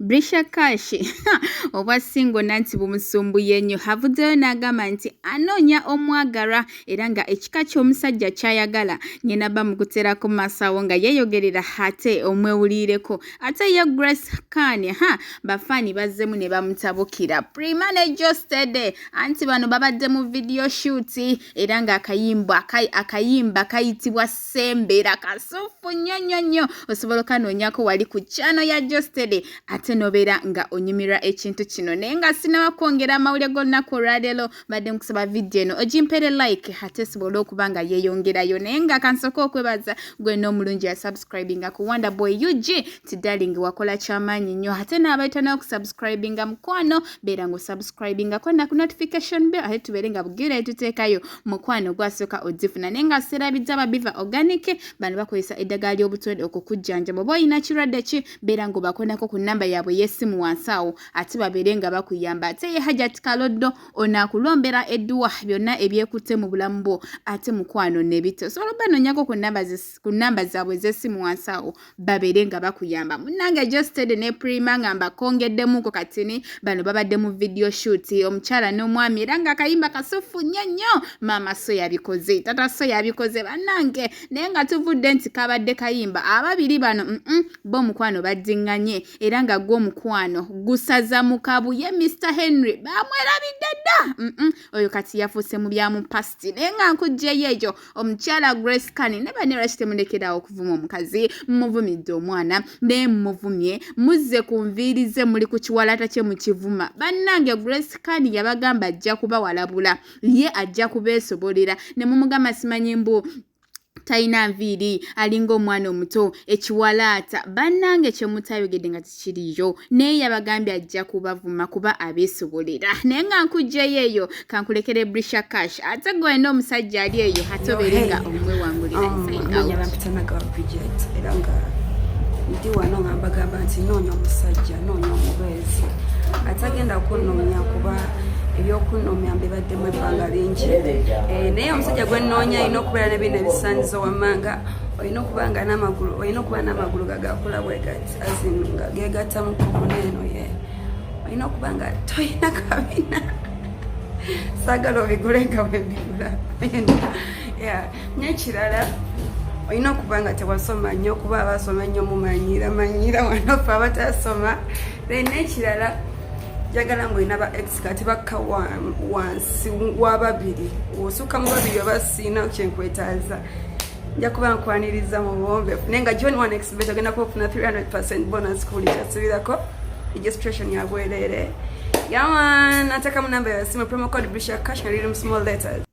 BrisherKash obwa singo nanti bumusumbuye nnyo havuddeyo n'agamba nti anoonya omwagalwa era nga ekika ky'omusajja kyayagala ngenda bamukuterako masawo nga yeeyogerera ate omwewulireko ate ye Grace Khan bafaani bazzemu ne bamutabukira pre-manager stede anti bano babadde mu video shoot era nga akayimba kayitibwa sembera kasufu nnyo osobola okanoonyako wali ku channel ya Jostede ate nobeera nga onyumirwa ekintu kino naye nga sinawa kwongera amawulire g'olunaku olwaleero badde nkusaba video eno ogimpere like ate sobola okuba nga yeeyongerayo naye nga kansooka okwebaza gwe n'omulungi ya subscribinga ku Wonder Boy UG ti darling wakola kyamaanyi nnyo ate n'abaitanawo kusubscribinga mukwano beera ng'osubscribinga konna ku notification bell ate tubeere nga bugire tuteekayo mukwano gwasooka ogifuna naye nga serabidde ababiva organic bano bakozesa eddagala ly'obutonde okukujjanjaba oba olina kirwadde ki beera ng'obakonako ku nnamba yaabwe y'essimu wansi awo ate babeere nga bakuyamba ate ye Hajat Kaloddo onaakulombera edduwa byonna ebyekutte mu bulamu bwo ate mukwano nebito osobola banoonyako ku nnamba zaabwe z'essimu wansi awo babeere nga bakuyamba munnange Jostede ne Prima nga mbakongeddemuko katini bano babadde mu video shoot omukyala n'omwami era nga akayimba kasufu nnyo maama so yabikoze tata so yabikoze bannange naye nga tuvudde nti kabadde kayimba ababiri bano bo mukwano baddiŋŋanye era nga gw'omukwano gusaza mu kabuye Mr. Henry bamwerabidde dda oyo kati yafuuse mu byamu pasti naye nga nkugjeyo ekyo omukyala Grace Khan ne banne lwaki temulekerawo okuvuma omukazi muvumidde omwana naye muvumye muzze ku nviirize muli ku kiwalata kye mu kivuma bannange Grace Khan yabagamba ajja kubawalabula ye ajja kubeesobolera ne mumugamba simanyi mbu taina nviiri alinga omwana omuto ekiwalaata bannange kyemutayogedde nga tikiriyo naye yabagambye ajja kubavuma kuba abeesobolera naye nga nkugjeyo eyo kankulekere BrisherKash ate gwe n'omusajja ali eyo ate obeere nga omwewangulira era nga ndi wano nga mbagamba nti noonya omusajja noonya omubeezi atagenda kunoonya kuba ebyokunoomya mbibaddemu ebbanga lingi naye omusajja gwe nnoonya alina okubeera nebino ebisaanizo wammanga olina okuba n'amagulu gagakula bwe gati nga geegatta mu kkomuna eno ye olina okuba nga toyina kabina saagala obigule nga webigula nekirala olina okuba nga tewasoma nnyo kuba abasoma nnyo mumanyira wanofe abatasoma nekirala jagala ng'olina ba ex kati bakka wansi wa babiri osukka mu babiri oba siina kyenkwetaaza nja kuba nkwaniriza mu buwombeefu naye nga John 1 expert ogenda kufuna 300% bonus kuli kyasubirako registration ya bwereere yawan nataka mu namba ya simu promo code BrisherKash na small letters